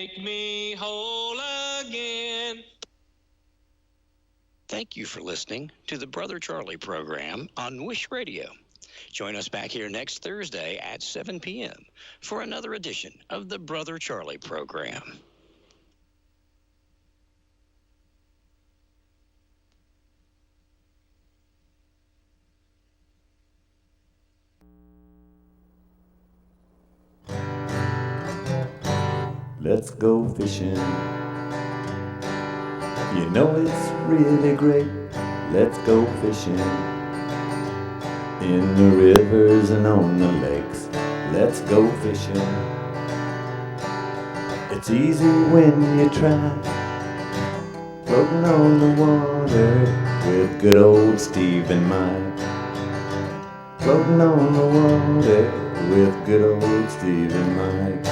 make me whole again. Thank you for listening to the Brother Charlie program on Wish Radio. Join us back here next Thursday at 7 p.m. for another edition of the Brother Charlie program. Let's go fishing. You know it's really great. Let's go fishing. In the rivers and on the lakes. Let's go fishing. It's easy when you try. Floating on the water with good old Steve and Mike. Floating on the water with good old Steve and Mike.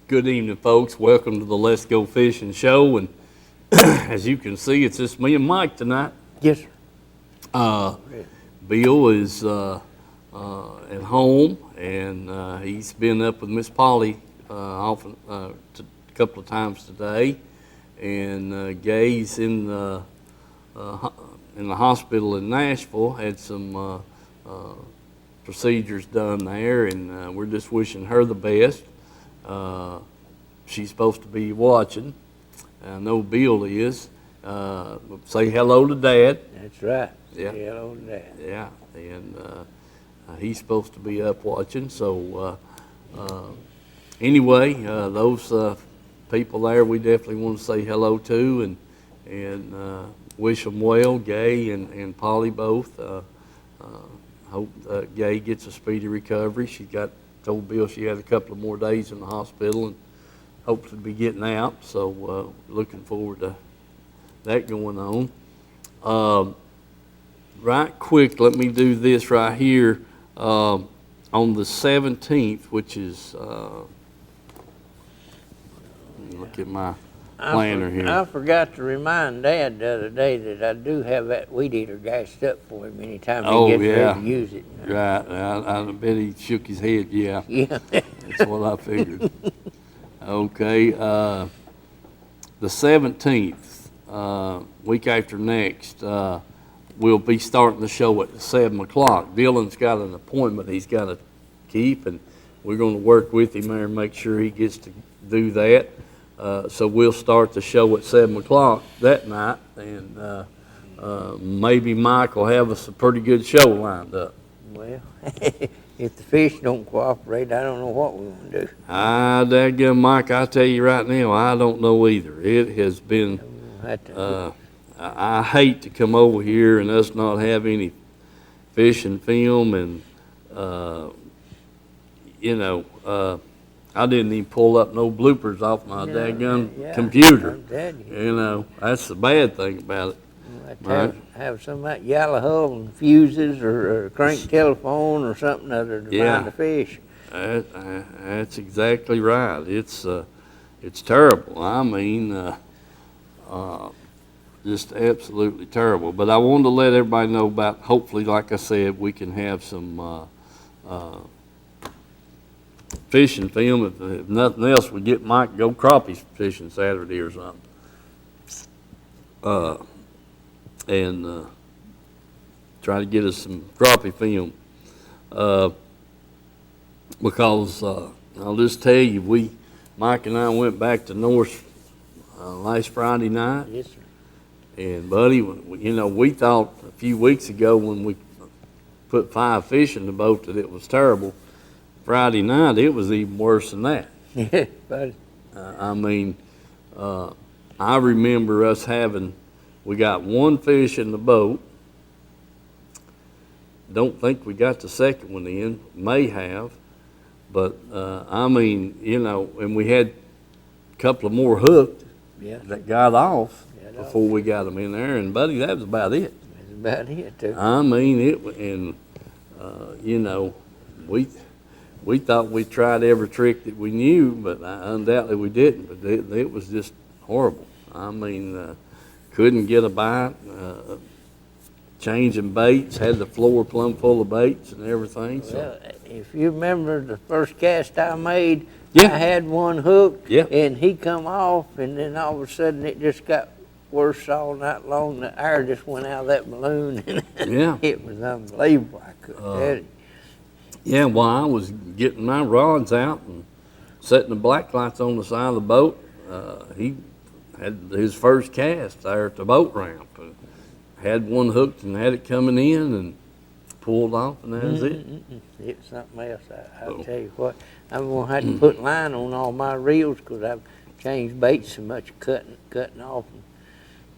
Good evening, folks. Welcome to the Let's Go Fishing show. And as you can see, it's just me and Mike tonight. Yes, sir. Bill is at home, and he's been up with Miss Polly often a couple of times today. And Gay's in the hospital in Nashville. Had some procedures done there, and we're just wishing her the best. She's supposed to be watching. I know Bill is. Say hello to Dad. That's right. Yeah. Say hello to Dad. Yeah, and he's supposed to be up watching. So anyway, those people there, we definitely want to say hello to and wish them well, Gay and Polly both. Hope Gay gets a speedy recovery. She told Bill she had a couple of more days in the hospital and hopes to be getting out. So looking forward to that going on. Right quick, let me do this right here. On the 17th, which is, look at my planner here. I forgot to remind Dad the other day that I do have that weed eater gassed up for him anytime he gets ready to use it. Right. I bet he shook his head, yeah. Yeah. That's what I figured. Okay. The 17th, week after next, we'll be starting the show at 7 o'clock. Dylan's got an appointment he's got to keep, and we're going to work with him there and make sure he gets to do that. So we'll start the show at 7 o'clock that night, and maybe Mike will have us a pretty good show lined up. Well, if the fish don't cooperate, I don't know what we're going to do. Dadgum, Mike, I tell you right now, I don't know either. It has been, I hate to come over here and us not have any fishing film, and, I didn't even pull up no bloopers off my daggum computer. That's the bad thing about it. Have some of that yellow hull and fuses or crank telephone or something other to find the fish. That's exactly right. It's terrible. I mean, just absolutely terrible. But I wanted to let everybody know about, hopefully, like I said, we can have some fishing film. If nothing else, we get Mike to go crappie fishing Saturday or something. And try to get us some crappie film. Because I'll just tell you, Mike and I went back to North last Friday night. Yes, sir. And buddy, we thought a few weeks ago when we put 5 fish in the boat that it was terrible. Friday night, it was even worse than that. Yeah, buddy. I remember us we got 1 fish in the boat. Don't think we got the second one in, may have. But, and we had a couple of more hooked that got off before we got them in there. And, buddy, that was about it. That's about it, too. We thought we tried every trick that we knew, but undoubtedly we didn't. But it was just horrible. Couldn't get a bite. changing baits, had the floor plumb full of baits and everything. So Well, if you remember the first cast I made, Yeah. I had one hooked, Yeah. and he come off, and then all of a sudden it just got worse all night long. The air just went out of that balloon, and Yeah. it was unbelievable. I couldn't tell you. yeah, while I was getting my rods out and setting the black lights on the side of the boat, he had his first cast there at the boat ramp. And had one hooked and had it coming in and pulled off, and that was it. It's something else. I'll Oh. tell you what, I'm gonna have to put line on all my reels because I've changed baits so much, cutting off and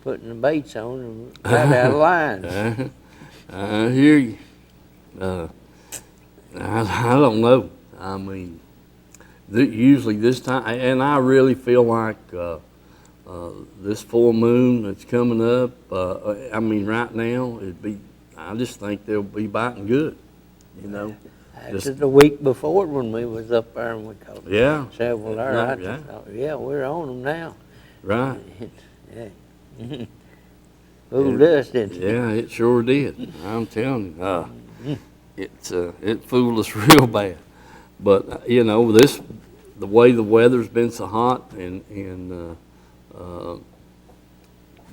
putting the baits on and right out of line. I hear you. I don't know. I mean, usually this time, and I really feel like this full moon that's coming up, I mean, right now, I just think they'll be biting good, you know. After the week before when we was up there and we caught Yeah. several there, Right, I just thought, yeah, we're on them now. Right. Yeah. Fooled us, didn't it? Yeah, it sure did. I'm telling you, it fooled us real bad. But you know, the way the weather's been so hot, and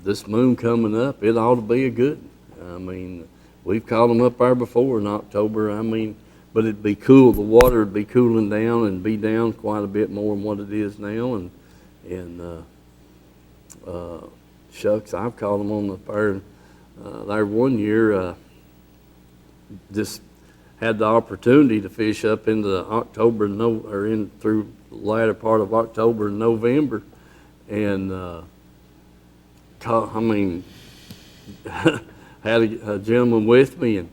this moon coming up, it ought to be a good one. I mean, we've caught them up there before in October. I mean, but it'd be cool. The water would be cooling down and be down quite a bit more than what it is now. And shucks, I've caught them on the fair. There one year, just had the opportunity to fish up into October or in through the latter part of October and November, and caught. I mean, had a gentleman with me,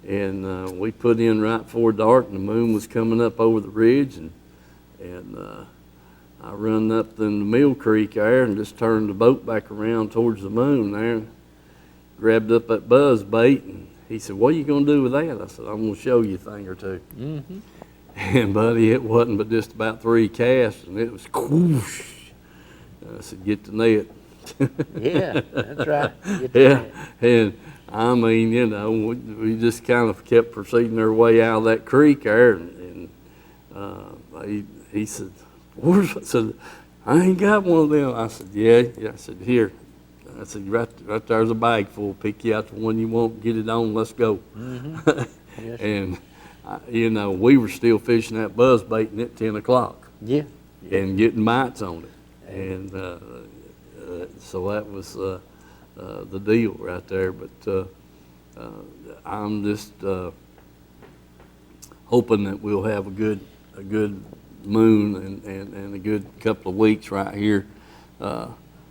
and we put in right before dark, and the moon was coming up over the ridge, and I run up in the Mill Creek there and just turned the boat back around towards the moon there, and grabbed up that buzz bait, and he said, "What are you going to do with that?" I said, "I'm going to show you a thing or two." Mm-hmm. And buddy, it wasn't but just about 3 casts, and it was whoosh. I said, "Get the net." Yeah, that's right. Yeah, and I mean, you know, we just kind of kept proceeding our way out of that creek there, and he said, "Where's?" I said, "I ain't got one of them." I said, "Yeah." I said, "Here." I said, right there's a bag full. Pick you out the one you want, get it on, let's go. Mm-hmm. Yes. And, you know, we were still fishing that buzz baiting at 10 o'clock. Yeah. And getting bites on it. And so that was the deal right there. But I'm just hoping that we'll have a good moon and a good couple of weeks right here.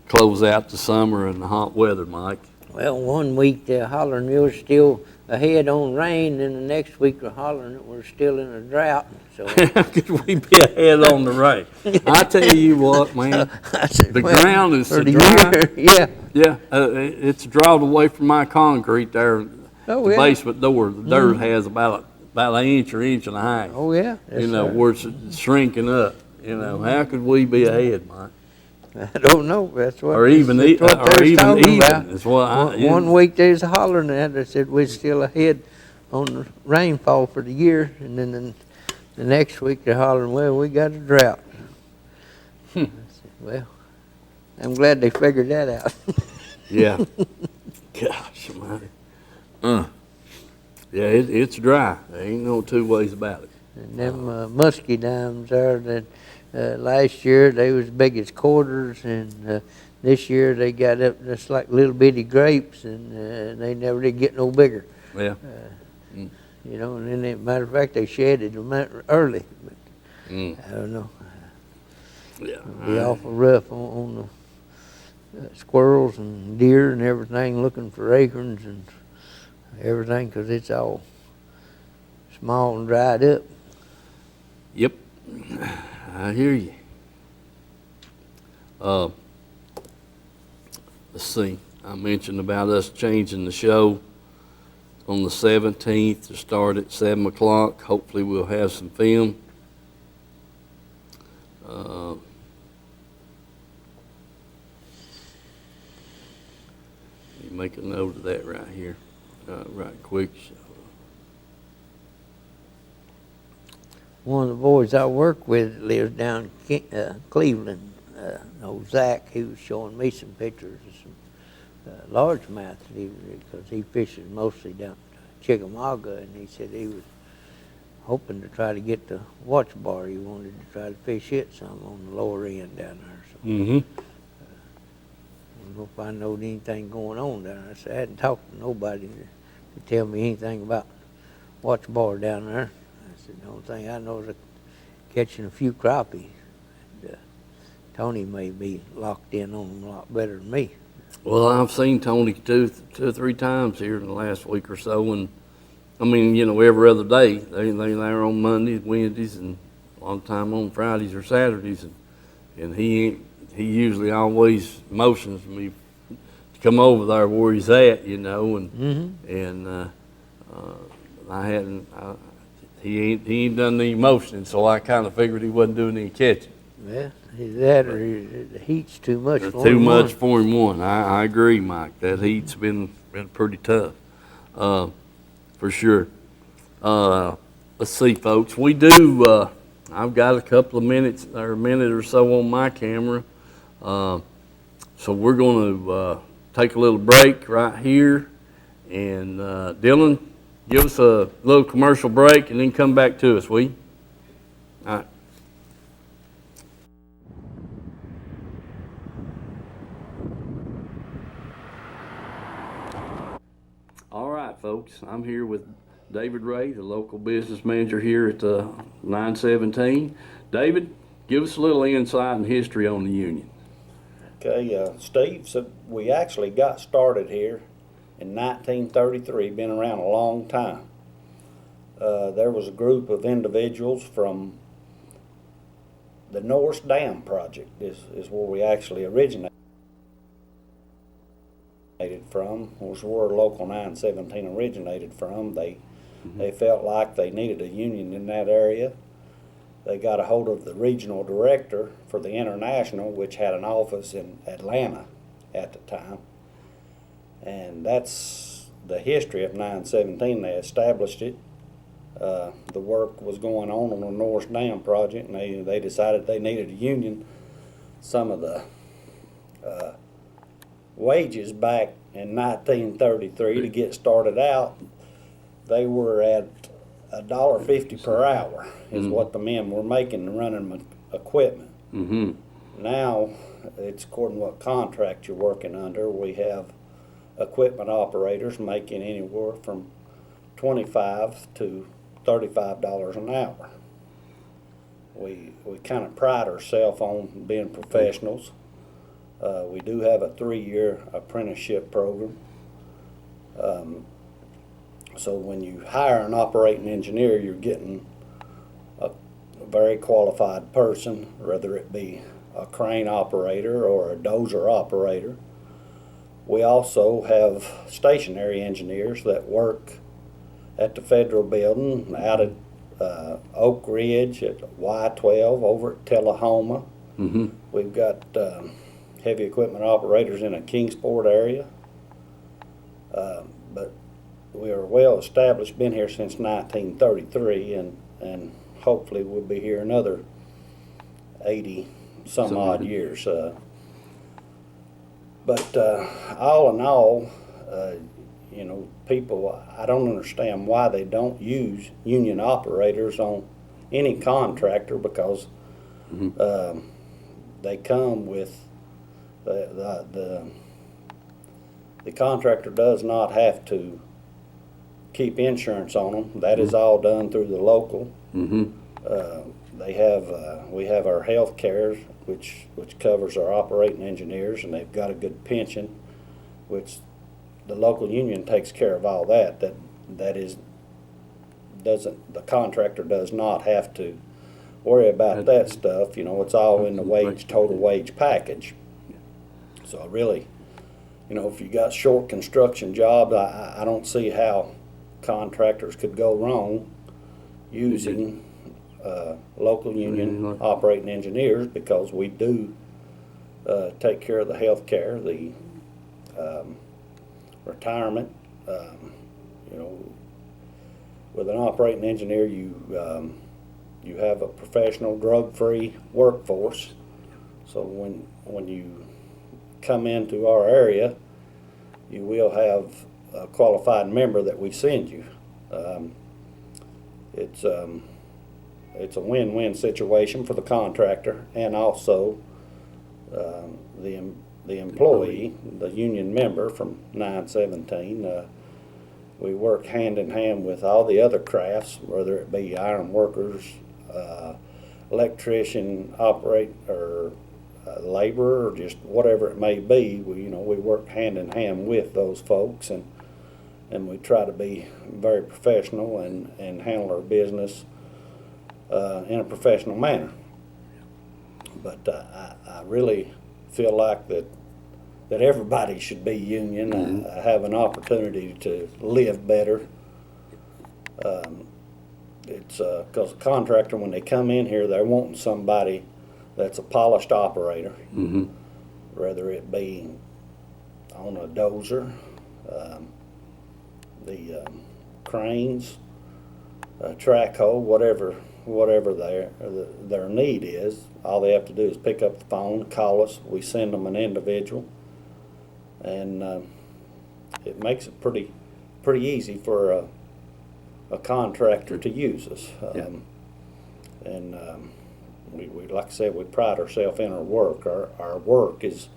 Close out the summer and the hot weather, Mike. Well, one week they're hollering we were still ahead on rain, and the next week they're hollering that we're still in a drought. So How could we be ahead on the rain? I tell you what, man, I said, the well, ground is for so the dry. year, yeah. Yeah, it's drawed away from my concrete there. Oh, The yeah. basement door, the dirt has about an inch or inch and a half. Oh, yeah. You know, where it's shrinking up. You know, how could we be ahead, Mike? I don't know. That's what. Or even that's what or they was even talking even about. is what I. One week they was hollering at. They said we're still ahead on the rainfall for the year, and then the next week they're hollering, well, we got a drought. I said, well, I'm glad they figured that out. Yeah. Gosh, man. Yeah, it's dry. There ain't no two ways about it. And them musky dimes there that last year they was big as quarters, and this year they got up just like little bitty grapes, and they never did get no bigger. Yeah. You know, and then, as a matter of fact, they shedded them out early. But I don't know. Yeah. It'll be awful rough on the squirrels and deer and everything looking for acorns and everything, because it's all small and dried up. Yep. I hear you. Let's see. I mentioned about us changing the show on the 17th to start at 7 o'clock. Hopefully we'll have some film. You make a note of that right here. right quick. One of the boys I work with lives down in Cleveland. Old Zach, he was showing me some pictures of some largemouth because he fishes mostly down Chickamauga, and he said he was hoping to try to get the watch bar. He wanted to try to fish it some on the lower end down there. So, Mm-hmm. I don't know if I knowed anything going on down there. I said, I hadn't talked to nobody to tell me anything about watch bar down there. I said, the only thing I know is catching a few crappie. And, Tony may be locked in on them a lot better than me. Well, I've seen Tony two or three times here in the last week or so, and I mean, every other day. They there on Mondays, Wednesdays, and a lot of time on Fridays or Saturdays, and he usually always motions me to come over there where he's at, and I hadn't. He ain't done any motioning, so I kind of figured he wasn't doing any catching. Yeah, either that or the heat's too much for him. Too much for him. I agree, Mike. That heat's been pretty tough, for sure. Let's see, folks. We do. I've got a couple of minutes or a minute or so on my camera, so we're going to take a little break right here. And Dylan, give us a little commercial break and then come back to us, will you? All right. All right, folks, I'm here with David Ray, the local business manager here at 917. David, give us a little insight and history on the union. Okay, Steve, so we actually got started here in 1933, been around a long time. There was a group of individuals from the Norse Dam project is where we actually originated from, was where Local 917 originated from. They felt like they needed a union in that area. They got a hold of the regional director for the International, which had an office in Atlanta at the time. And that's the history of 917. They established it. The work was going on the Norse Dam project, and they decided they needed a union. Some of the wages back in 1933 to get started out, they were at $1.50 per hour is what the men were making running equipment. Now, it's according to what contract you're working under. We have equipment operators making anywhere from $25 to $35 an hour. We kind of pride ourselves on being professionals. We do have a 3-year apprenticeship program. So when you hire an operating engineer, you're getting a very qualified person, whether it be a crane operator or a dozer operator. We also have stationary engineers that work at the federal building out at Oak Ridge, at Y12, over at Tullahoma. We've got heavy equipment operators in a Kingsport area. But we are well established, been here since 1933, and hopefully we'll be here another 80 some odd years. But all in all, people, I don't understand why they don't use union operators on any contractor, because they come with the contractor does not have to keep insurance on them. That is all done through the local. We have our health care, which covers our operating engineers, and they've got a good pension, which the local union takes care of all that. The contractor does not have to worry about that stuff. It's all in the total wage package. So really, if you got short construction jobs, I don't see how contractors could go wrong using local union operating engineers, because we do take care of the health care, the retirement, with an operating engineer, you have a professional, drug-free workforce. So when you come into our area, you will have a qualified member that we send you. It's a win-win situation for the contractor and also the employee, the union member from 917. We work hand in hand with all the other crafts, whether it be iron workers, electrician, or laborer, or just whatever it may be. We work hand in hand with those folks, and we try to be very professional and handle our business in a professional manner. But I really feel like that everybody should be union, have an opportunity to live better. It's because a contractor, when they come in here, they're wanting somebody that's a polished operator, whether it be on a dozer, the cranes, track hoe, whatever their need is. All they have to do is pick up the phone, call us. We send them an individual, and it makes it pretty easy for a contractor to use us. And we, like I said, we pride ourselves in our work. Our work is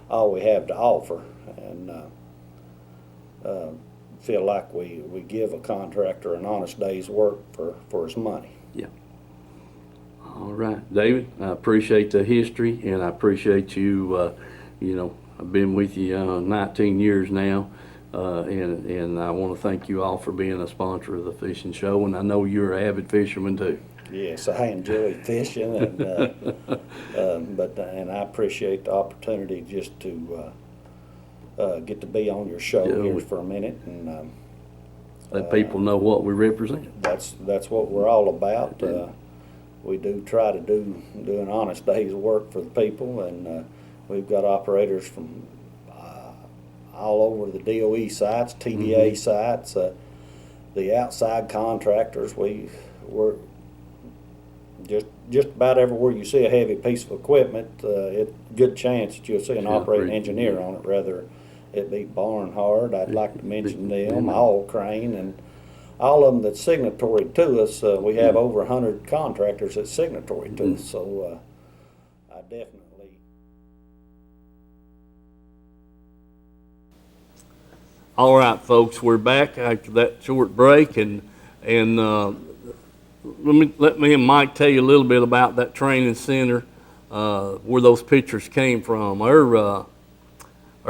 all we have to offer, and feel like we give a contractor an honest day's work for his money. Yeah. All right, David, I appreciate the history, and I appreciate you, I've been with you 19 years now, and I want to thank you all for being a sponsor of the fishing show, and I know you're an avid fisherman too. Yes, I enjoy fishing, and and I appreciate the opportunity just to get to be on your show here for a minute, and let people know what we represent. That's what we're all about. We do try to do an honest day's work for the people, and we've got operators from all over the DOE sites, TDA sites, the outside contractors. We're just about everywhere you see a heavy piece of equipment, it's a good chance that you'll see an operating engineer on it, whether it be Barnhard. I'd like to mention them, All Crane, and all of them that's signatory to us. We have over 100 contractors that's signatory to us, so I definitely. All right, folks, we're back after that short break, and let me and Mike tell you a little bit about that training center, where those pictures came from. Our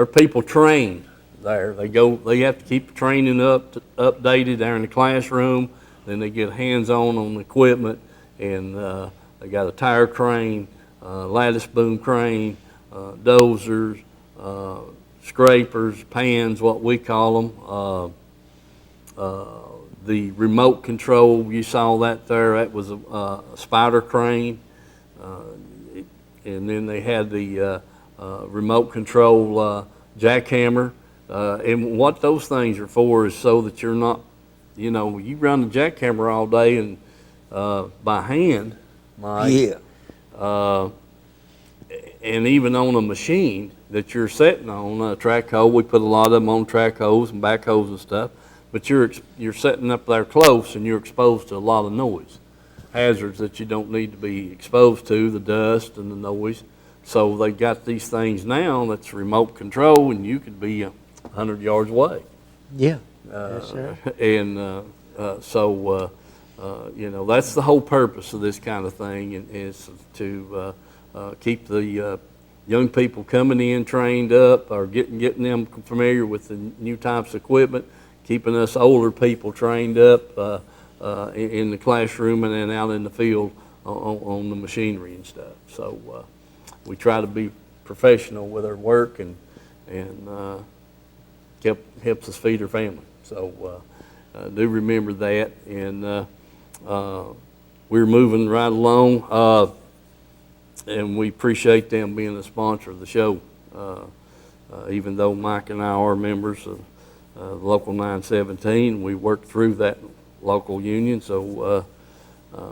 people train there. They have to keep the training updated there in the classroom. Then they get hands-on the equipment, and they got a tire crane, lattice boom crane, dozers, scrapers, pans, what we call them. The remote control, you saw that there, that was a spider crane. And then they had the remote control jackhammer. And what those things are for is so that you're not, you run the jackhammer all day and by hand, Mike. Yeah. And even on a machine that you're setting on a track hoe, we put a lot of them on track hoes and back hoes and stuff. But you're setting up there close, and you're exposed to a lot of noise, hazards that you don't need to be exposed to, the dust and the noise. So they got these things now that's remote control, and you could be 100 yards away. Yeah. Yes, sir. And that's the whole purpose of this kind of thing, is to keep the young people coming in trained up, or getting them familiar with the new types of equipment, keeping us older people trained up in the classroom and then out in the field on the machinery and stuff. So we try to be professional with our work, and helps us feed our family. So do remember that, and we're moving right along, and we appreciate them being a sponsor of the show, even though Mike and I are members of the local 917. We worked through that local union, so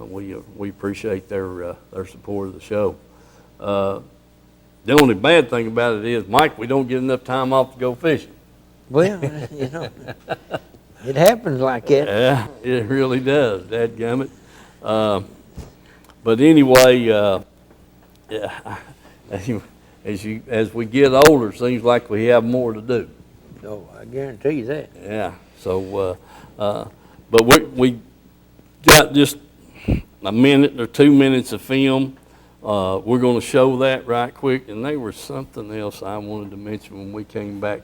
we appreciate their support of the show. The only bad thing about it is, Mike, we don't get enough time off to go fishing. Well, you know, it happens like that. Yeah, it really does, dadgummit. But anyway, yeah, as we get older, it seems like we have more to do. Oh, I guarantee you that. Yeah, so, but we got just a minute or 2 minutes of film. We're going to show that right quick, and there was something else I wanted to mention when we came back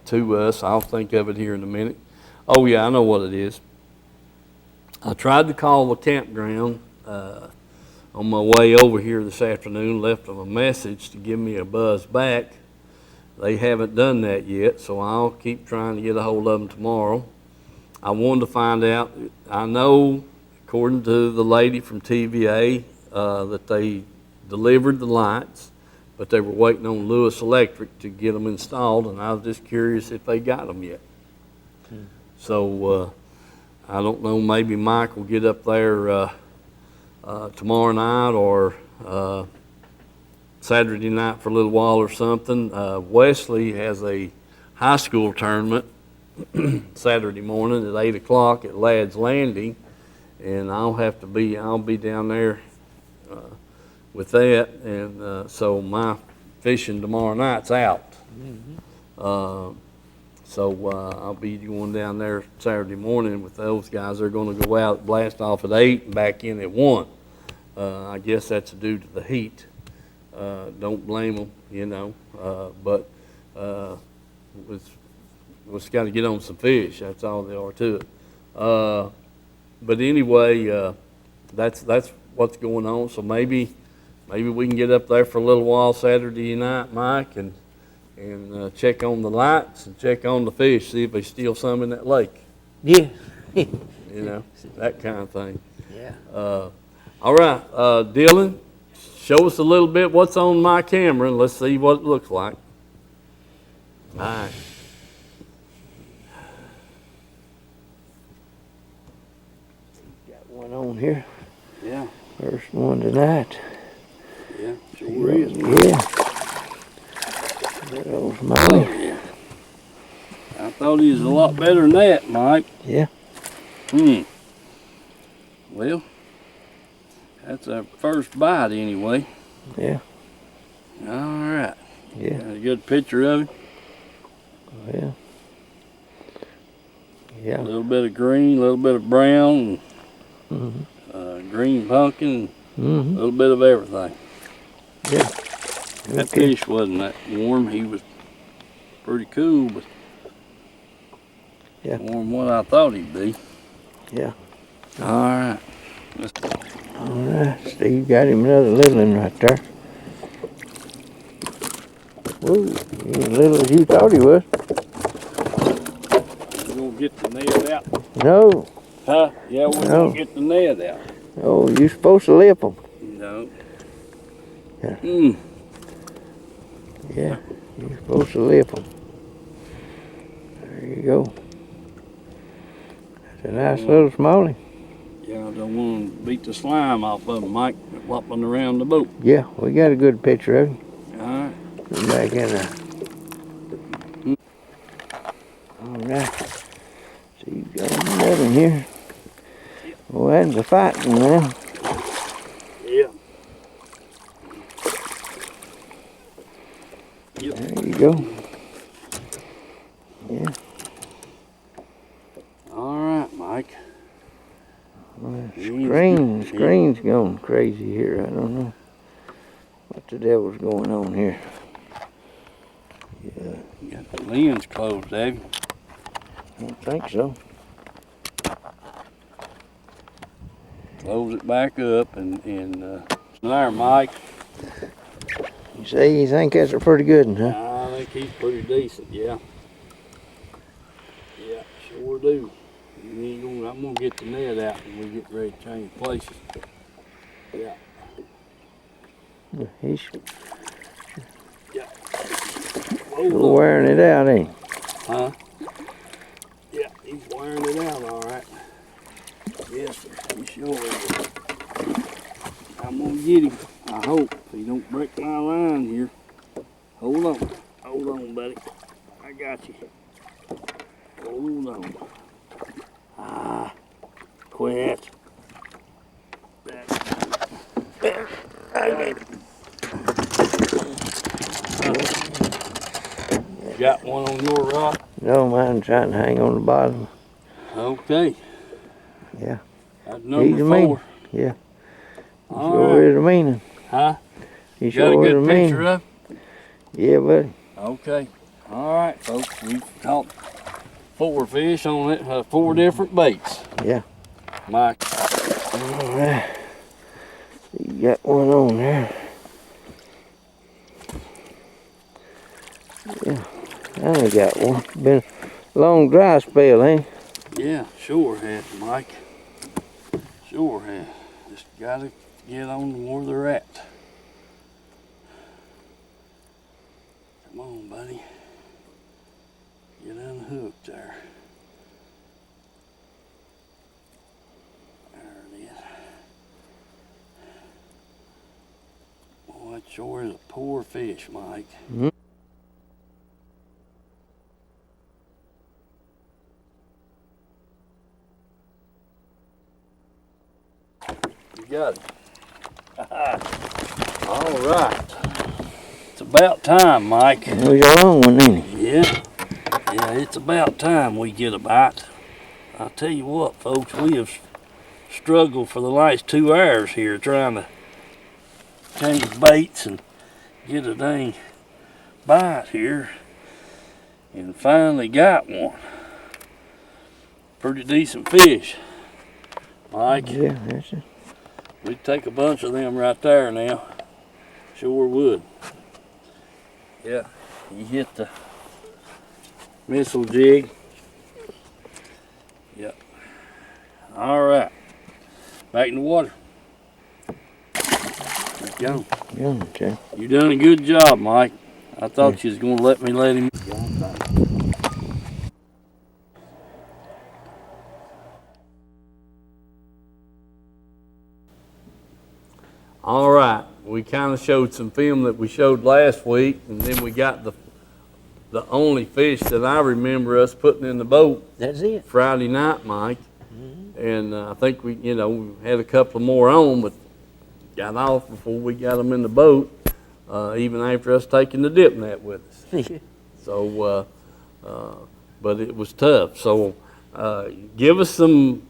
to us. I'll think of it here in a minute. Oh yeah, I know what it is. I tried to call the campground on my way over here this afternoon, left them a message to give me a buzz back. They haven't done that yet, so I'll keep trying to get a hold of them tomorrow. I wanted to find out, I know, according to the lady from TVA, that they delivered the lights, but they were waiting on Lewis Electric to get them installed, and I was just curious if they got them yet. So I don't know, maybe Mike will get up there tomorrow night or Saturday night for a little while or something. Wesley has a high school tournament Saturday morning at 8 o'clock at Ladd's Landing, and I'll be down there with that, and so my fishing tomorrow night's out. So I'll be going down there Saturday morning with those guys. They're going to go out, blast off at 8 and back in at 1. I guess that's due to the heat. Don't blame them, you know, but we just got to get on some fish. That's all there are to it. But anyway, that's what's going on. So maybe we can get up there for a little while Saturday night, Mike, and check on the lights and check on the fish, see if there's still some in that lake. Yeah. You know, that kind of thing. Yeah. All right, Dylan, show us a little bit what's on my camera, and let's see what it looks like. All right. Got one on here. Yeah. First one tonight. Yeah, sure is. Yeah. Those Molly. Yeah. I thought he was a lot better than that, Mike. Yeah. Well, that's our first bite anyway. Yeah. All right. Yeah. Got a good picture of him. Yeah. Yeah. A little bit of green, a little bit of brown, green pumpkin, a little bit of everything. Yeah. That fish wasn't that warm. He was pretty cool, but Yeah. warm what I thought he'd be. Yeah. All right. All right. Steve got him another little one right there. Whoa, he ain't as little as you thought he was. We're going to get the net out. No. Huh? Yeah, we're No. going to get the net out. Oh, you supposed to lip them. No. Yeah. Yeah. Yeah. You're supposed to lip them. There you go. That's a nice little smallie. Yeah, I don't want to beat the slime off of him, Mike, flopping around the boat. Yeah, we got a good picture of him. All right. Put him back in there. All right. So you got another in here. Well, that's a fighting now. Yeah. Yep. There you go. Yeah. All right, Mike. Well, screen's going crazy here. I don't know what the devil's going on here. Yeah, You got the lens closed, have you? I don't think so. Close it back up and there, Mike. You say you think that's a pretty good one, huh? I think he's pretty decent, yeah. Yeah, sure do. I'm gonna get the net out and we get ready to change places. Yeah. He's Yeah. still wearing it out, ain't he? Huh? Yeah, he's wearing it out all right. Yes, sir. He sure is. I'm gonna get him. I hope he don't break my line here. Hold on. Hold on, buddy. I got you. Hold on. Ah, quit. There. I got it. Got one on your rock? No, mine trying to hang on the bottom. Okay. Yeah. That's He's a number mean. 4. Yeah. He All sure right. is a meaning. Huh? He You got a sure is good a picture meaning. of? Yeah, buddy. Okay. All right, folks. We've caught 4 fish on it, 4 different baits. Yeah. Mike. All right. You got one on there. Yeah. I only got one. Been a long dry spell, ain't it? Yeah, sure has, Mike. Sure has. Just gotta get on them where they're at. Come on, buddy. Get unhooked there. There it is. Boy, that sure is a poor fish, Mike. You got it. All right. It's about time, Mike. It was a long one, ain't it? Yeah. Yeah, it's about time we get a bite. I'll tell you what, folks, we have struggled for the last 2 hours here trying to change baits and get a dang bite here. And finally got one. Pretty decent fish. Mike, Yeah, that's it. we'd take a bunch of them right there now. Sure would. Yeah, you hit the missile jig. Yep. All right. Back in the water. Keep going. Yeah, okay. You done a good job, Mike. I thought you was gonna let him. All right, we kind of showed some film that we showed last week, and then we got the only fish that I remember us putting in the boat That's it. Friday night, Mike. And I think we had a couple more on, but got off before we got them in the boat, even after us taking the dip net with us. So, but it was tough. So, give us some.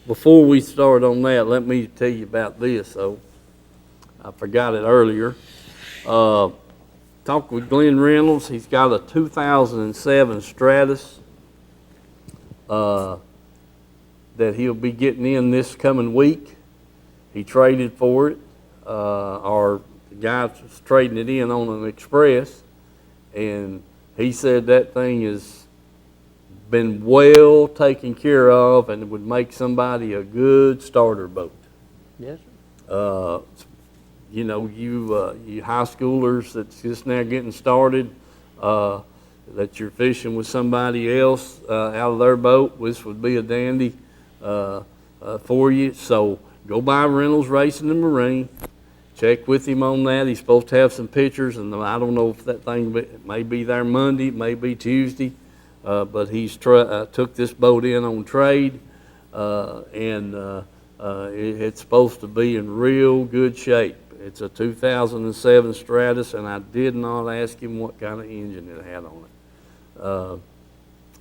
Before we start on that, let me tell you about this. So, I forgot it earlier. Talked with Glenn Reynolds. He's got a 2007 Stratus that he'll be getting in this coming week. He traded for it. Our guy was trading it in on an express, and he said that thing has been well taken care of and would make somebody a good starter boat. Yes, You know, you high schoolers that's just now getting started, that you're fishing with somebody else out of their boat, this would be a dandy for you. So go by Reynolds Racing and Marine, check with him on that. He's supposed to have some pictures, and I don't know if that thing may be there Monday, it may be Tuesday, but he's took this boat in on trade, and it's supposed to be in real good shape. It's a 2007 Stratus, and I did not ask him what kind of engine it had on it.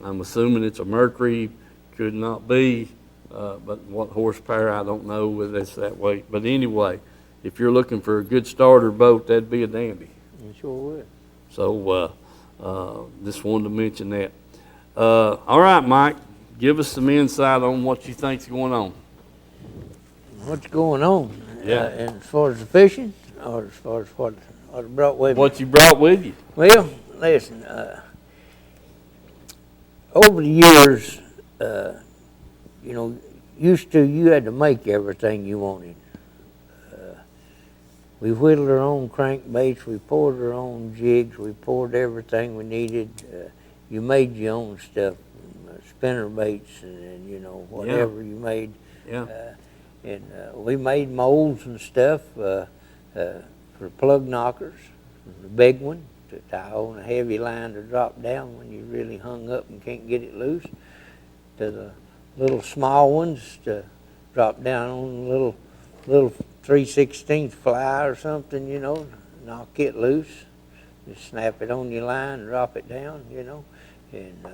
I'm assuming it's a Mercury, could not be, but what horsepower, I don't know whether it's that way. But anyway, if you're looking for a good starter boat, that'd be a dandy. you sure would. So just wanted to mention that. All right, Mike, give us some insight on what you think's going on. What's going on? Yeah. And as far as the fishing, or as far as what I brought with me? What you brought with you? Well, listen, over the years, you know, used to, you had to make everything you wanted. We whittled our own crankbaits, we poured our own jigs, we poured everything we needed. You made your own stuff. spinner baits and whatever you made. Yeah. And we made molds and stuff for plug knockers, the big one to tie on a heavy line to drop down when you really hung up and can't get it loose, to the little small ones to drop down on a little 3/16 fly or something, knock it loose. Just snap it on your line, drop it down, and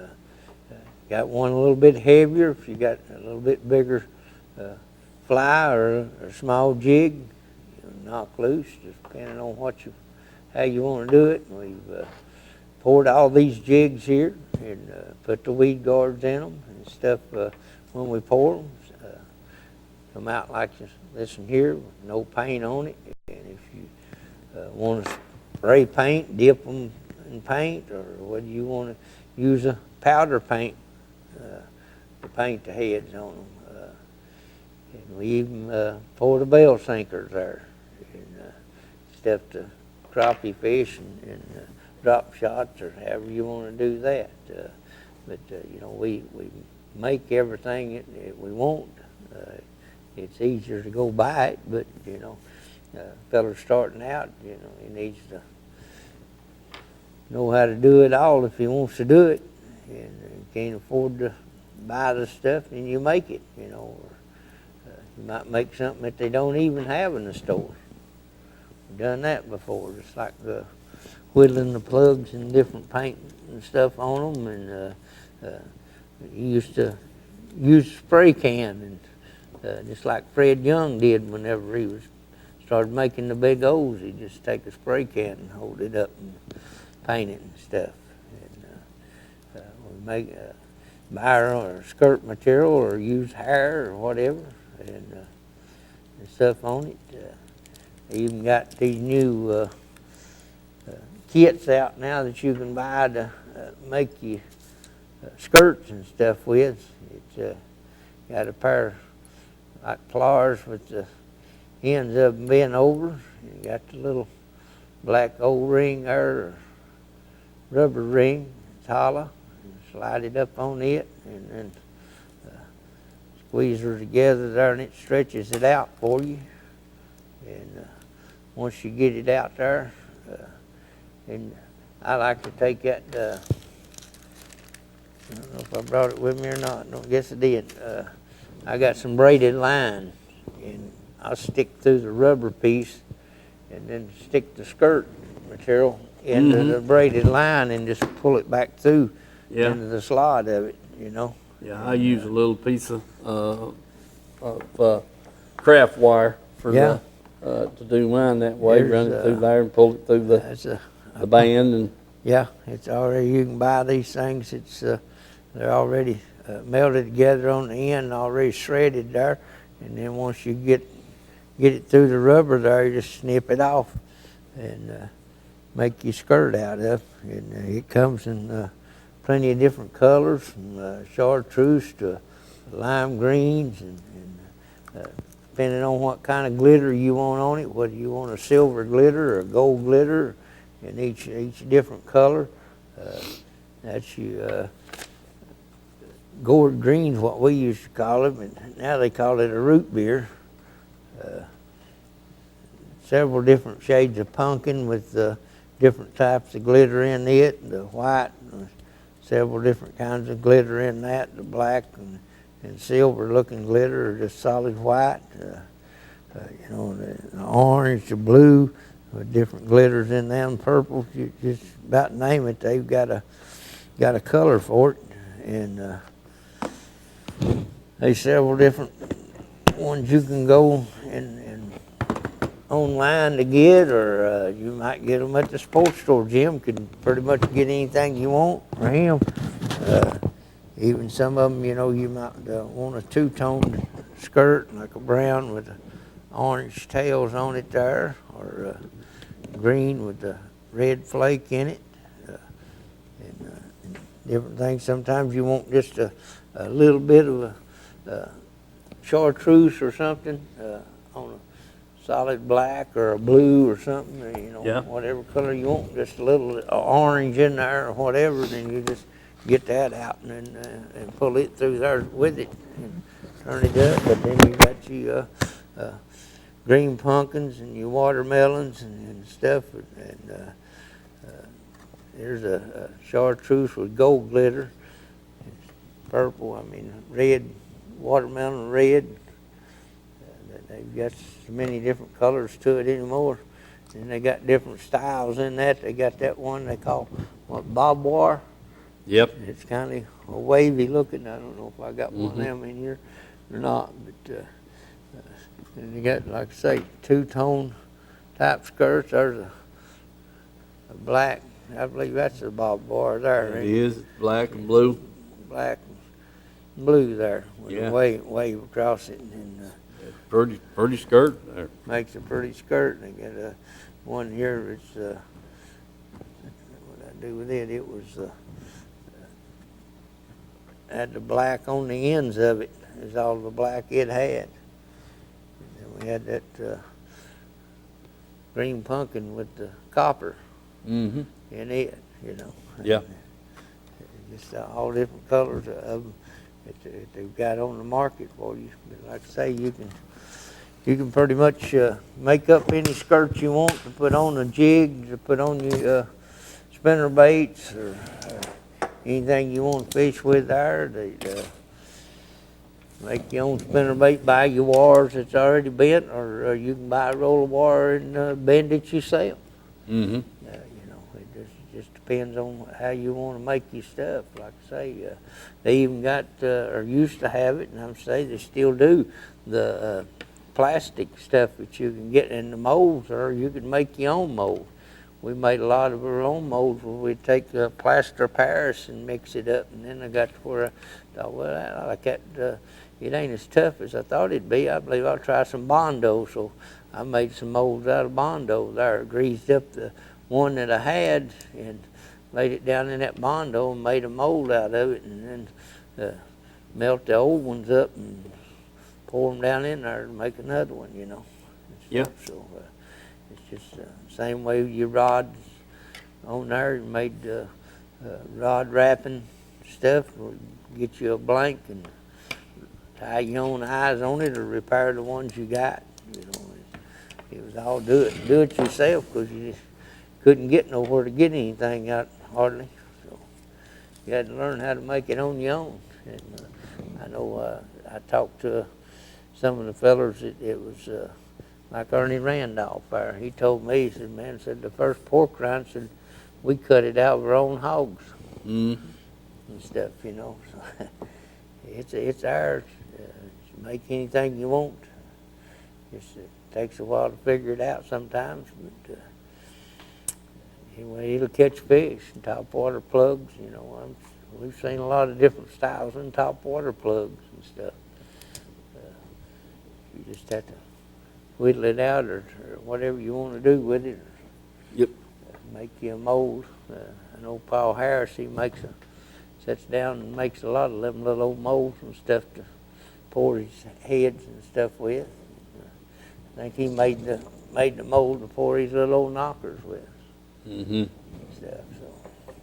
got one a little bit heavier if you got a little bit bigger fly or a small jig, knock loose, just depending on how you want to do it. We've poured all these jigs here and put the weed guards in them and stuff when we pour them. Come out like this one here, with no paint on it. And if you want to spray paint, dip them in paint, or whether you want to use a powder paint to paint the heads on them. And we even pour the bell sinkers there and stuff to crappie fish and drop shots, or however you want to do that. But we make everything that we want. It's easier to go buy it, but fella's starting out, he needs to know how to do it all if he wants to do it, and can't afford to buy the stuff, and you make it, or you might make something that they don't even have in the store. We've done that before, just like whittling the plugs and different paint and stuff on them, and you used to use a spray can, and just like Fred Young did whenever he started making the big O's, he'd just take a spray can and hold it up and paint it and stuff. And we make buy our skirt material or use hair or whatever, and stuff on it. They even got these new kits out now that you can buy to make you skirts and stuff with. It's got a pair of like pliers with the ends of them bent over. You got the little black O-ring there, or rubber ring. It's hollow. And slide it up on it, and then squeeze her together there, and it stretches it out for you. And once you get it out there, and I like to take that, I don't know if I brought it with me or not. I guess I did. I got some braided line, and I'll stick through the rubber piece and then stick the skirt material into the braided line and just pull it back through into the slot of it, Yeah, I use a little piece of craft wire for to do mine that way. Run it through there and pull it through the band. And yeah, it's already, you can buy these things. It's they're already melted together on the end, already shredded there, and then once you get it through the rubber there, you just snip it off and make your skirt out of. And it comes in plenty of different colors, from chartreuse to lime greens, and depending on what kind of glitter you want on it, whether you want a silver glitter or a gold glitter, in each different color. That's your gourd green's what we used to call it, and now they call it a root beer. Several different shades of pumpkin with different types of glitter in it, the white, several different kinds of glitter in that, the black and silver looking glitter, or just solid white, the orange, the blue, with different glitters in them, purple, you just about name it, they've got a color for it. And there's several different ones you can go and online to get, or you might get them at the sports store. Jim could pretty much get anything you want for him. Even some of them, you might want a two-tone skirt, like a brown with the orange tails on it there, or green with the red flake in it, and different things. Sometimes you want just a little bit of a chartreuse or something on a solid black or a blue or something, whatever color you want, just a little orange in there or whatever, then you just get that out and pull it through there with it and turn it up. But then you got your green pumpkins and your watermelons and stuff. And there's a chartreuse with gold glitter. It's purple, red, watermelon red. They've got so many different colors to it anymore. And they got different styles in that. They got that one they call bob wire. Yep. It's kind of a wavy looking. I don't know if I got one of them in here or not. But and you got, like I say, two-tone type skirts. There's a black. I believe that's a bob wire there. It is black and blue. Black and blue there with Yeah. a wave across it. And Pretty skirt there. makes a pretty skirt. They got one here. It's what I do with it? It was had the black on the ends of it. Is all the black it had. And then we had that green pumpkin with the copper Mm-hmm. in it. Yeah. Just all different colors of them that they've got on the market for you. But like I say, you can pretty much make up any skirt you want to put on a jig, to put on your spinner baits, or anything you want to fish with there. They make your own spinner bait, buy your wires that's already bent, or you can buy a roll of wire and bend it yourself. Mm-hmm. It just depends on how you want to make your stuff. Like I say, they even got, or used to have it, and I'm saying they still do, the plastic stuff that you can get in the molds, or you can make your own mold. We made a lot of our own molds where we'd take plaster of Paris and mix it up, and then I got to where I thought, well, I like that. It ain't as tough as I thought it'd be. I believe I'll try some Bondo, so I made some molds out of Bondo there. Greased up the one that I had and laid it down in that Bondo and made a mold out of it, and then melt the old ones up and pour them down in there to make another one, Yeah. So it's just the same way your rods on there. You made rod wrapping stuff. Get you a blank and tie your own eyes on it, or repair the ones you got. It was all do it yourself, because you just couldn't get nowhere to get anything out hardly. So you had to learn how to make it on your own. And I know I talked to some of the fellers. It was like Ernie Randolph there. He told me, he said, man, the first pork rind, said, we cut it out of our own hogs and stuff, So it's ours. Make anything you want. Just takes a while to figure it out sometimes, but anyway, it'll catch fish and top water plugs. We've seen a lot of different styles in top water plugs and stuff. You just have to whittle it out, or whatever you want to do with it. Yep. Make you a mold. I know Paul Harris, he sets down and makes a lot of them little old molds and stuff to pour his heads and stuff with. I think he made the mold to pour his little old knockers with. Mm-hmm. Stuff. So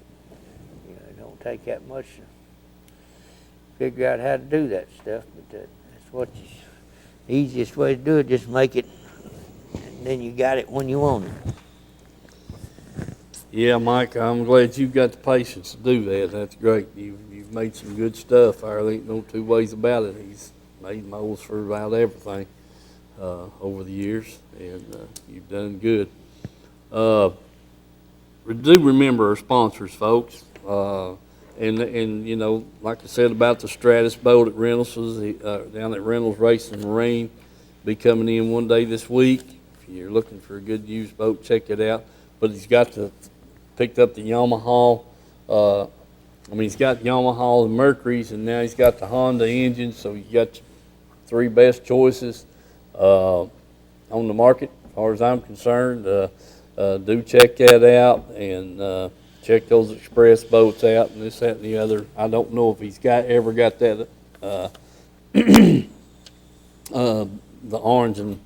it don't take that much to figure out how to do that stuff, but that's what the easiest way to do it. Just make it, and then you got it when you want it. Yeah, Mike, I'm glad you've got the patience to do that. That's great. You've made some good stuff. There ain't no two ways about it. He's made molds for about everything over the years, and you've done good. Do remember our sponsors, folks. And like I said about the Stratus boat at Reynolds, down at Reynolds Racing Marine, be coming in one day this week. If you're looking for a good used boat, check it out. But he's picked up the Yamaha. He's got Yamaha and Mercury's, and now he's got the Honda engine. So you got your three best choices on the market, as far as I'm concerned. Do check that out, and check those express boats out, and this, that, and the other. I don't know if he's ever got that the orange and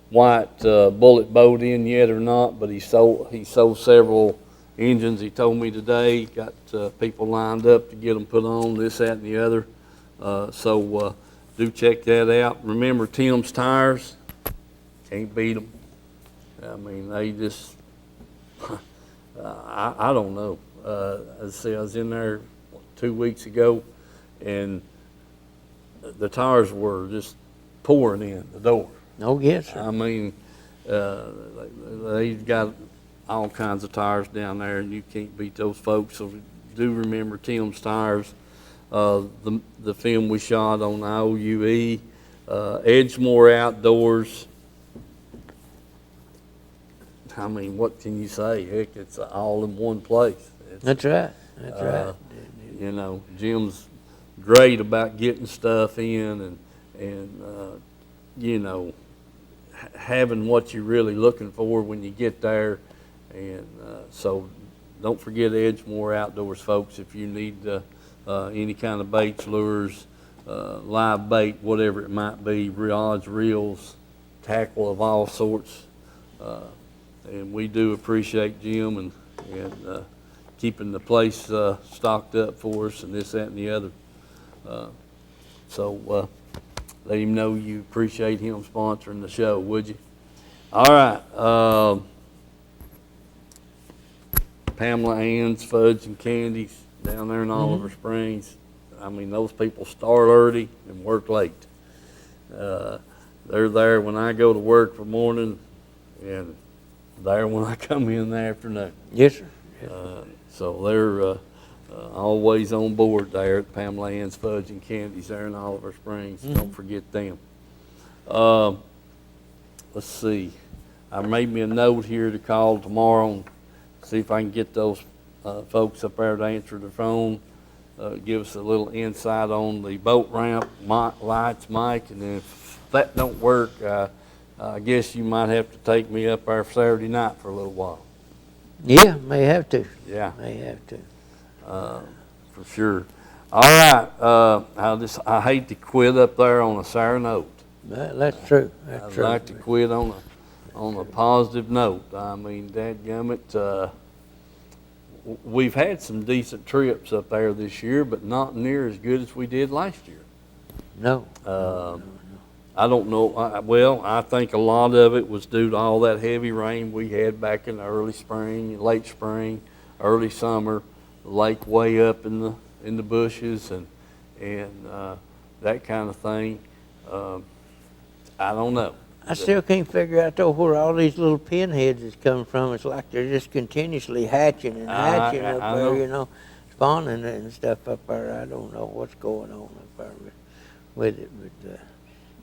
white bullet boat in yet or not, but he sold several engines, he told me today, got people lined up to get them put on, this, that, and the other. So do check that out. Remember Tim's Tires, can't beat them. I mean, they just, I don't know. I was in there 2 weeks ago, and the tires were just pouring in the door. Oh, yes, sir. I mean, they've got all kinds of tires down there, and you can't beat those folks. So do remember Tim's Tires, the film we shot on the IOUE, Edgemore Outdoors. I mean, what can you say? Heck, it's all in one place. That's right. That's right. You know, Jim's great about getting stuff in and you know, having what you're really looking for when you get there. And so don't forget Edgemore Outdoors, folks, if you need any kind of baits, lures, live bait, whatever it might be, rods, reels, tackle of all sorts. And we do appreciate Jim and keeping the place stocked up for us and this, that, and the other. So let him know you appreciate him sponsoring the show, would you? All right. Pamela Ann's Fudge and Candies down there in Oliver Springs. I mean, those people start early and work late. They're there when I go to work for morning and there when I come in the afternoon. Yes, sir. So they're always on board there at Pamela Ann's Fudge and Candies there in Oliver Springs. Don't forget them. Let's see. I made me a note here to call tomorrow and see if I can get those folks up there to answer the phone. Give us a little insight on the boat ramp, lights, mic, and if that don't work, I guess you might have to take me up there Saturday night for a little while. Yeah, may have to. Yeah. May have to. For sure. All right. I hate to quit up there on a sour note. That's true. That's I'd true. like to quit on a positive note. I mean, dadgummit, we've had some decent trips up there this year, but not near as good as we did last year. No. I don't know. I think a lot of it was due to all that heavy rain we had back in the early spring, late spring, early summer. The lake way up in the bushes and that kind of thing. I don't know. I still can't figure out though where all these little pinheads is coming from. It's like they're just continuously hatching and hatching up I there, know. you know, spawning and stuff up there. I don't know what's going on up there with it, but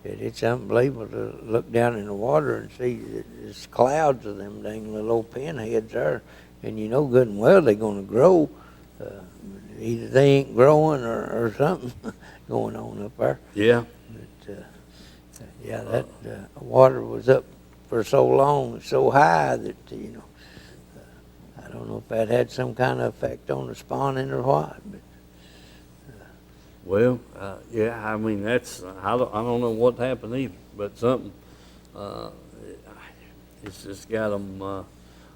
it's unbelievable to look down in the water and see that there's clouds of them dang little old pinheads there, and you know good and well they're going to grow. Either they ain't growing or something going on up there. Yeah. But, yeah, that water was up for so long, so high that, you know, I don't know if that had some kind of effect on the spawning or what. But, Well, yeah, I mean, I don't know what happened either, but something, it's just got them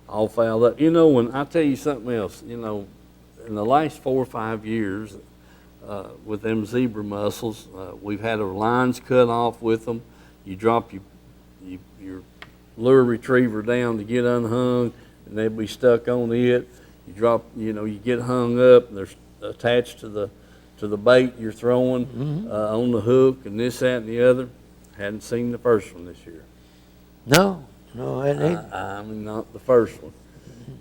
all fouled up. You know, when I tell you something else, you know, in the last 4 or 5 years, with them zebra mussels, we've had our lines cut off with them. You drop your lure retriever down to get unhung, and they'll be stuck on it. You drop, you know, you get hung up, and they're attached to the bait you're throwing on the hook, and this, that, and the other. Hadn't seen the first one this year. no, I didn't. I mean, not the first one.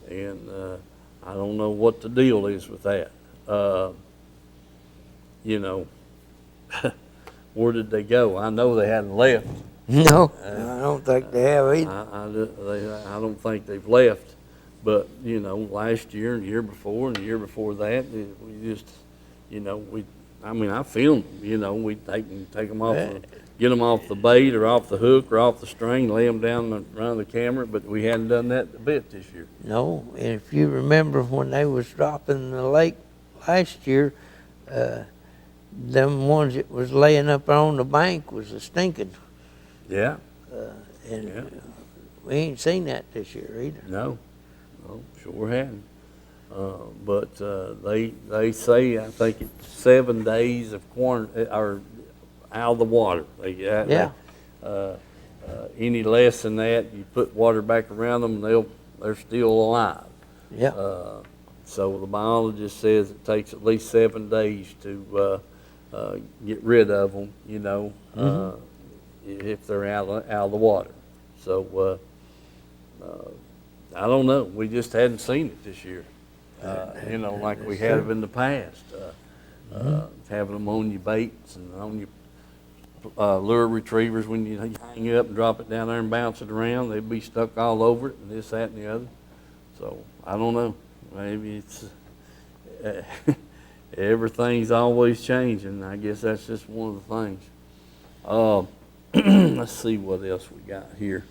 And I don't know what the deal is with that. You know, where did they go? I know they hadn't left. No, I don't think they have either. I don't think they've left. But, you know, last year and the year before and the year before that, we just, you know, I filmed them, you know, we take them off, get them off the bait or off the hook or off the string, lay them down in front of the camera, but we hadn't done that a bit this year. No, and if you remember when they was dropping in the lake last year, them ones that was laying up on the bank was a stinking. Yeah. And we ain't seen that this year either. No, sure hadn't. But they say, I think it's 7 days of quarantine, or out of the water. Yeah. Any less than that, you put water back around them, they're still alive. Yeah. So the biologist says it takes at least 7 days to get rid of them, if they're out of the water. So I don't know. We just hadn't seen it this year, like we have in the past. Having them on your baits and on your lure retrievers, when you hang it up and drop it down there and bounce it around, they'd be stuck all over it, and this, that, and the other. So I don't know. Maybe it's everything's always changing. I guess that's just one of the things. Let's see what else we got here.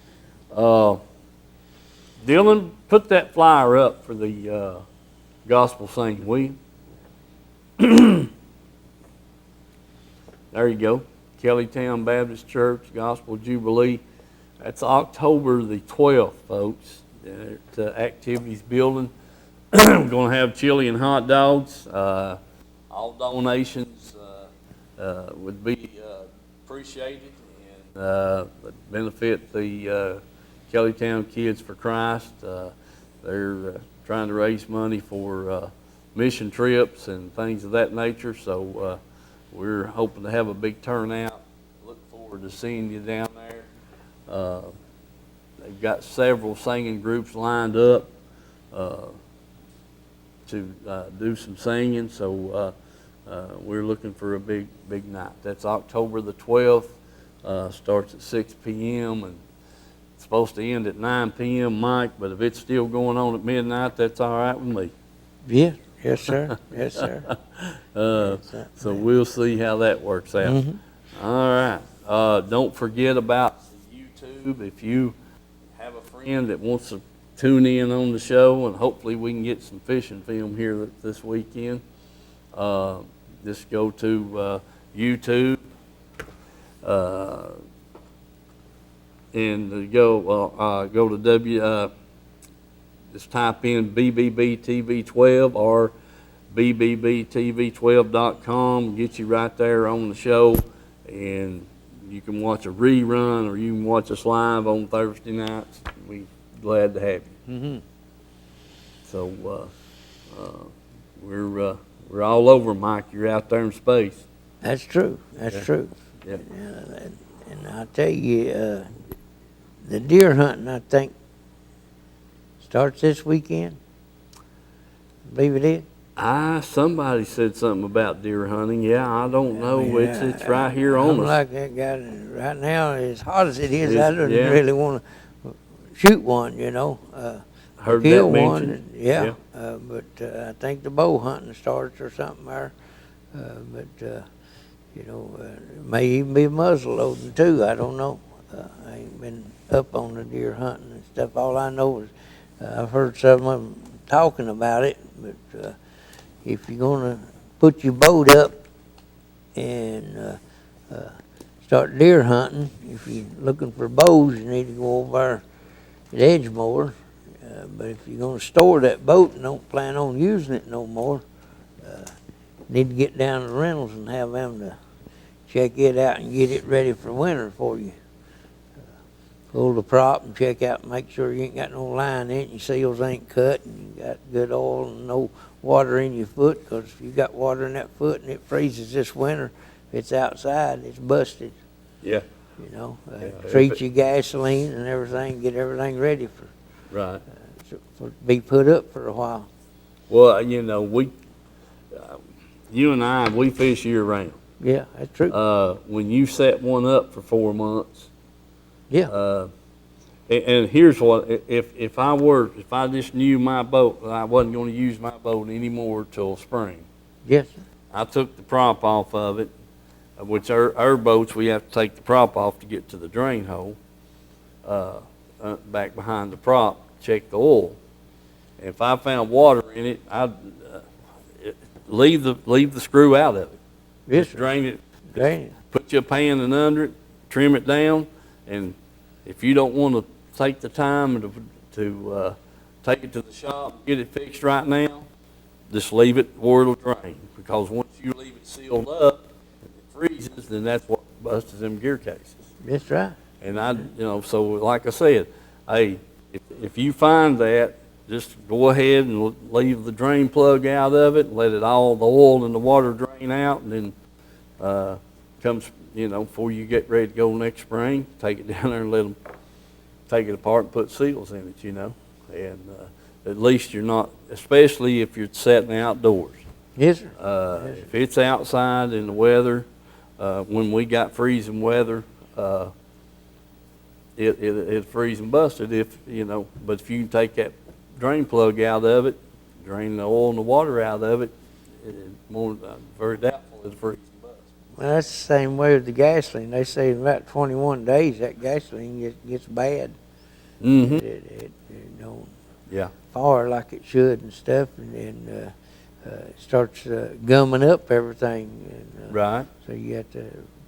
Dylan, put that flyer up for the gospel singing, will you? There you go. Kellytown Baptist Church Gospel Jubilee. That's October the 12th, folks, at the Activities Building. We're going to have chili and hot dogs. All donations would be appreciated and benefit the Kellytown Kids for Christ. They're trying to raise money for mission trips and things of that nature, so we're hoping to have a big turnout. Look forward to seeing you down there. They've got several singing groups lined up to do some singing, so we're looking for a big night. That's October the 12th. Starts at 6 p.m. and it's supposed to end at 9 p.m., Mike, but if it's still going on at midnight, that's all right with me. Yeah. Yes, sir. Yes, sir. So we'll see how that works out. Mm-hmm. All right. Don't forget about YouTube. If you have a friend that wants to tune in on the show, and hopefully we can get some fishing film here this weekend, just go to YouTube and go to just type in BBBTV12 or BBBTV12.com, get you right there on the show, and you can watch a rerun or you can watch us live on Thursday nights. We're glad to have you. Mm-hmm. So we're all over, Mike. You're out there in space. That's true. That's true. Yeah. And I'll tell you, the deer hunting, I think, starts this weekend. I believe it is. Somebody said something about deer hunting. Yeah, I don't know. It's right here on I'm us. like that guy right now. As hot as it is, I don't Yeah. really want to shoot one. Heard kill that one. mentioned. Yeah. But I think the bow hunting starts or something there. It may even be muzzle loading too. I don't know. I ain't been up on the deer hunting and stuff. All I know is I've heard some of them talking about it. But if you're gonna put your boat up and start deer hunting, if you're looking for bows, you need to go over there at Edgemoor. But if you're gonna store that boat and don't plan on using it no more, need to get down to Reynolds and have them to check it out and get it ready for winter for you. Pull the prop and check out, make sure you ain't got no line in it, your seals ain't cut, and you got good oil and no water in your foot, because if you got water in that foot and it freezes this winter, if it's outside, it's busted. Yeah. Treat your gasoline and everything, get everything ready for Right. to be put up for a while. Well, you and I, we fish year round. Yeah, that's true. When you set one up for 4 months, Yeah. and here's what, if I just knew my boat, I wasn't going to use my boat anymore till spring. Yes. I took the prop off of it, which our boats, we have to take the prop off to get to the drain hole, back behind the prop, check the oil. If I found water in it, I'd leave the screw out of it. Yes. Just drain it. Drain it. Put your pan in under it, trim it down, and if you don't want to take the time to take it to the shop, get it fixed right now, just leave it where it'll drain, because once you leave it sealed up, and it freezes, then that's what busts them gear cases. That's right. And so like I said, hey, if you find that, just go ahead and leave the drain plug out of it, and let the oil and the water drain out, and then comes, before you get ready to go next spring, take it down there and let them take it apart and put seals in it, and at least you're not, especially if you're sitting outdoors. Yes, sir. If it's outside in the weather, when we got freezing weather, it freeze and busted but if you can take that drain plug out of it, drain the oil and the water out of it, it's very doubtful it'll freeze and bust. Well, that's the same way with the gasoline. They say in about 21 days that gasoline gets bad. Mm-hmm. It don't Yeah. fire like it should and stuff, and it starts gumming up everything. And, Right. So you have to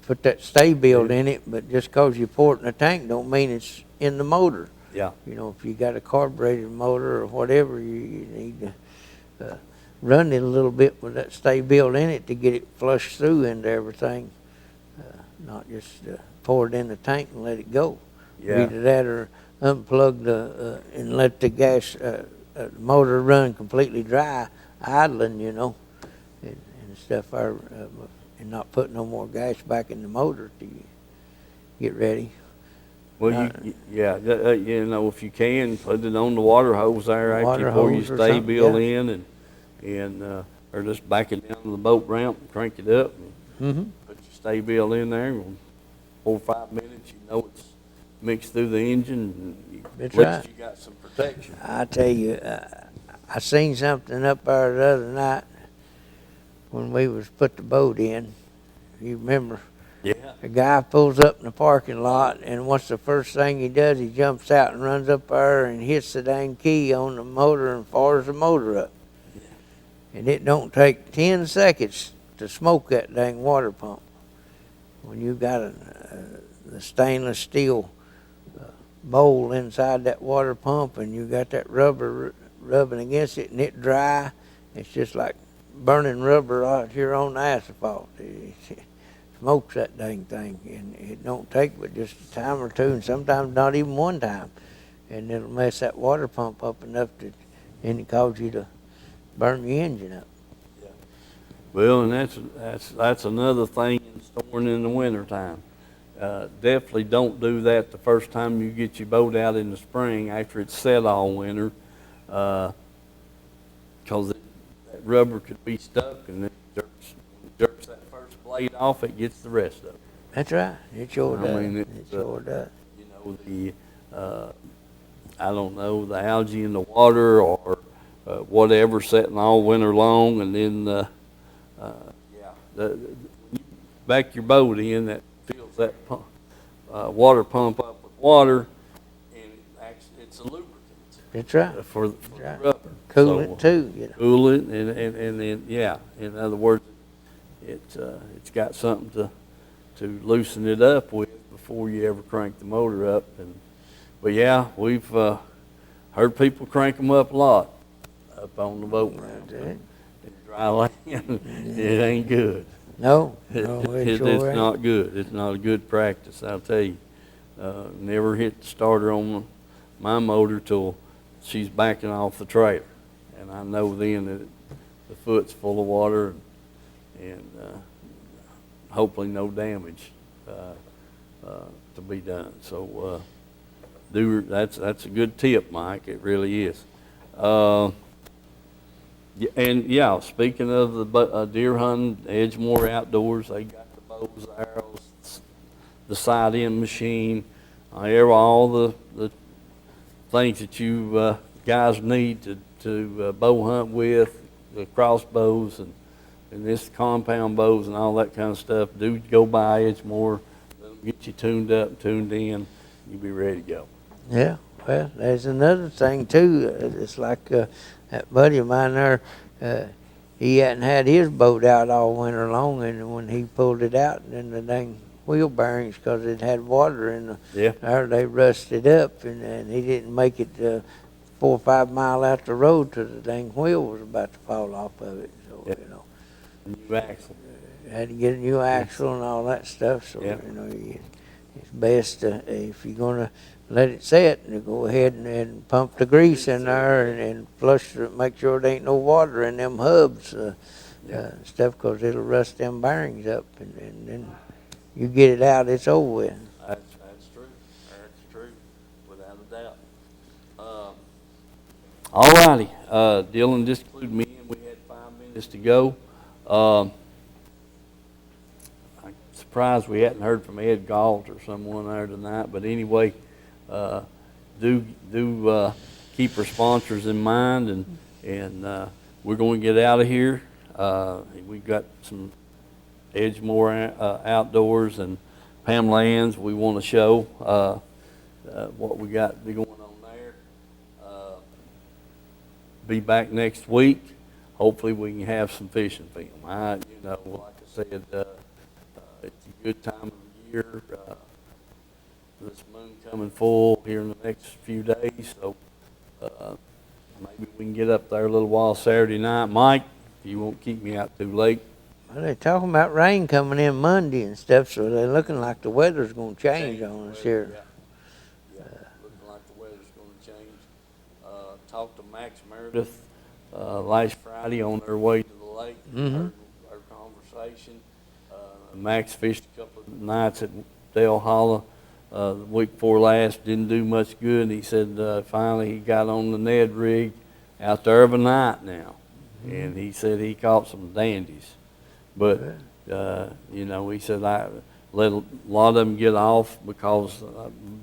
put that stay build in it, but just because you pour it in the tank don't mean it's in the motor. Yeah. If you got a carbureted motor or whatever, you need to run it a little bit with that stay build in it to get it flushed through into everything, not just pour it in the tank and let it go. Yeah. Either that or unplug and let the gas motor run completely dry, idling, and stuff, and not put no more gas back in the motor to get ready. Well, if you can, put it on the water hose there after you pour your stay bill in, and or just back it down to the boat ramp and crank it up, and put your stay bill in there, and 4 or 5 minutes, it's mixed through the engine, and That's at least right. you got some protection. I tell you, I seen something up there the other night when we was put the boat in. You remember? Yeah. A guy pulls up in the parking lot, and what's the first thing he does? He jumps out and runs up there and hits the dang key on the motor and fires the motor up. Yeah. And it don't take 10 seconds to smoke that dang water pump. When you got the stainless steel bowl inside that water pump, and you got that rubber rubbing against it, and it dry, it's just like burning rubber out here on the asphalt. It smokes that dang thing, and it don't take but just a time or two, and sometimes not even one time, and it'll mess that water pump up enough and it cause you to burn your engine up. Well, and that's another thing in storing in the wintertime. Definitely don't do that the first time you get your boat out in the spring after it's set all winter, because that rubber could be stuck, and it jerks that first blade off, it gets the rest of it. That's right. It sure does. It It's, sure does. I don't know, the algae in the water or whatever setting all winter long, and then when you back your boat in, that fills that water pump up with water, and it's a lubricant. That's right. For That's the right. rubber. Cool it too. Cool it, and then in other words, it's got something to loosen it up with before you ever crank the motor up. But yeah, we've heard people crank them up a lot up on the boat ramp. In dry land, it ain't good. No, It's sure not good. It's not a good practice, I'll tell you. Never hit the starter on my motor till she's backing off the trailer, and I know then that the foot's full of water, and hopefully no damage to be done. So that's a good tip, Mike. It really is. And yeah, speaking of the deer hunting, Edgemore Outdoors, they got the bows, arrows, the sight-in machine, all the things that you guys need to bow hunt with, the crossbows and this compound bows and all that kind of stuff. Do go by Edgemore, get you tuned up, tuned in, you'll be ready to go. Yeah, well, there's another thing too. It's like that buddy of mine there, he hadn't had his boat out all winter long, and when he pulled it out, then the dang wheel bearings, because it had water in there, they rusted up, and he didn't make it 4 or 5 mile out the road till the dang wheel was about to fall off of it. So, Yep. you know, New axle. had to get a new axle and all that stuff. So, Yep. you know, it's best to, if you're going to let it set, to go ahead and pump the grease in there and flush it, make sure there ain't no water in them hubs, stuff, because it'll rust them bearings up, and then you get it out, it's over with. That's true. That's true, without a doubt. All righty, Dylan just clued me in. We had 5 minutes to go. I'm surprised we hadn't heard from Ed Galt or someone there tonight. But anyway, do keep our sponsors in mind, and we're going to get out of here. We've got some Edgemore Outdoors and Pamela Ann's we want to show what we got going on there. Be back next week. Hopefully we can have some fishing film. Like I said, it's a good time of year. This moon coming full here in the next few days, so maybe we can get up there a little while Saturday night. Mike, if you won't keep me out too late. Well, they're talking about rain coming in Monday and stuff, so they're looking like the weather's going to change on us here. Yeah, looking like the weather's going to change. Talked to Max Meredith last Friday on their way to the lake. Our conversation. Max fished a couple of nights at Dale Hollow the week before last. Didn't do much good. He said finally he got on the Ned rig out there of a night now. And he said he caught some dandies. But, he said I let a lot of them get off because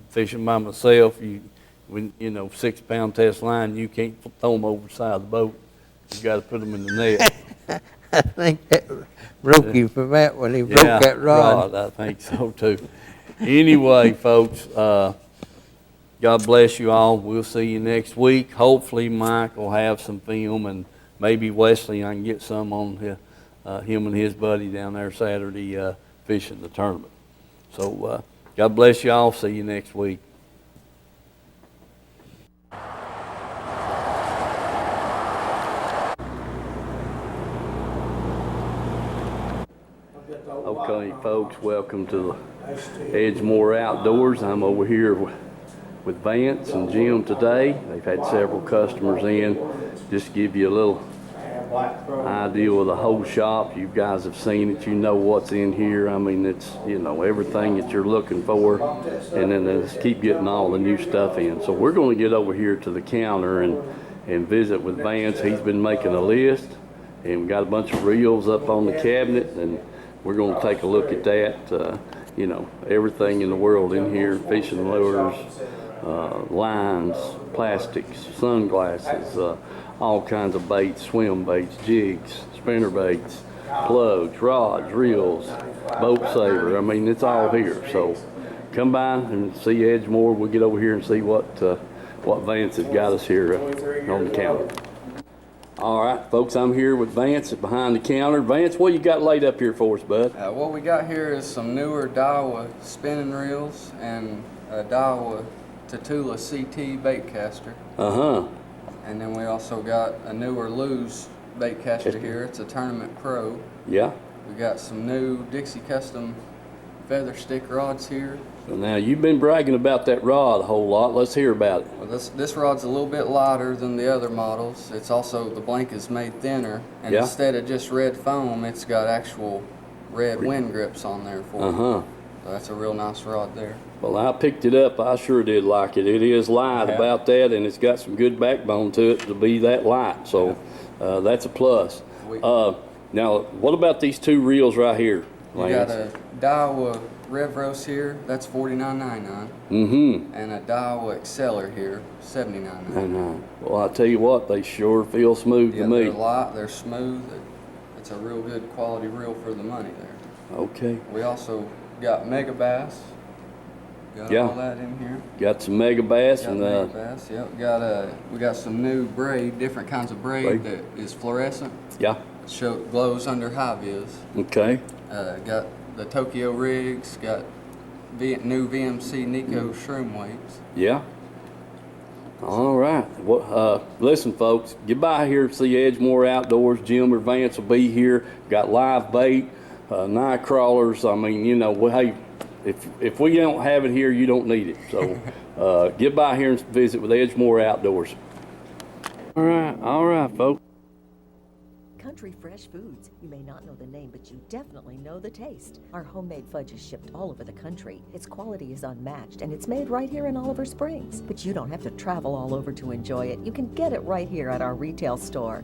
fishing by myself, when 6-pound test line, you can't throw them over the side of the boat. You got to put them in the net. I think that broke you from that when he broke that rod. Right, I think so too. Anyway, folks, God bless you all. We'll see you next week. Hopefully Mike will have some film, and maybe Wesley, I can get some on him and his buddy down there Saturday fishing the tournament. So God bless you all. See you next week. Okay, folks, welcome to the Edgemore Outdoors. I'm over here with Vance and Jim today. They've had several customers in. Just to give you a little idea of the whole shop. You guys have seen it. You know what's in here. I mean, it's, everything that you're looking for. And then just keep getting all the new stuff in. So we're going to get over here to the counter and visit with Vance. He's been making a list. And we got a bunch of reels up on the cabinet. And we're going to take a look at that. Everything in the world in here. Fishing lures, lines, plastics, sunglasses, all kinds of baits, swim baits, jigs, spinner baits, plugs, rods, reels, boat saver. I mean, it's all here. So come by and see Edgemore. We'll get over here and see what Vance has got us here on the counter. All right, folks, I'm here with Vance behind the counter. Vance, what you got laid up here for us, bud? What we got here is some newer Daiwa spinning reels and a Daiwa Tatula CT bait caster. And then we also got a newer Lew's bait caster here. It's a Tournament Pro. Yeah. We got some new Dixie Custom feather stick rods here. So now you've been bragging about that rod a whole lot. Let's hear about it. Well, this rod's a little bit lighter than the other models. It's also, the blank is made thinner, and instead of just red foam, it's got actual red wind grips on there for it. So that's a real nice rod there. Well, I picked it up. I sure did like it. It is light about that, and it's got some good backbone to it to be that light. So that's a plus. Now, what about these two reels right here, You got a Daiwa Revros here, that's $49.99. And a Daiwa Exceller here, $79.99. Well, I tell you what, they sure feel smooth to me. They're light, they're smooth. It's a real good quality reel for the money there. Okay. We also got Mega Bass. Got all that in here. Got some Mega Bass Got Mega Bass. Yep. We got some new braid, different kinds of braid that is fluorescent. Yeah. Glows under high vis. Okay. Got the Tokyo rigs. Got new VMC Nico shroom weights. Yeah. All right. Well, listen, folks, get by here, see Edgemore Outdoors. Jim or Vance will be here. Got live bait, night crawlers. I mean, you know, hey, if we don't have it here, you don't need it. So get by here and visit with Edgemore Outdoors. All right, folks. Country Fresh Foods. You may not know the name, but you definitely know the taste. Our homemade fudge is shipped all over the country. Its quality is unmatched, and it's made right here in Oliver Springs. But you don't have to travel all over to enjoy it. You can get it right here at our retail store.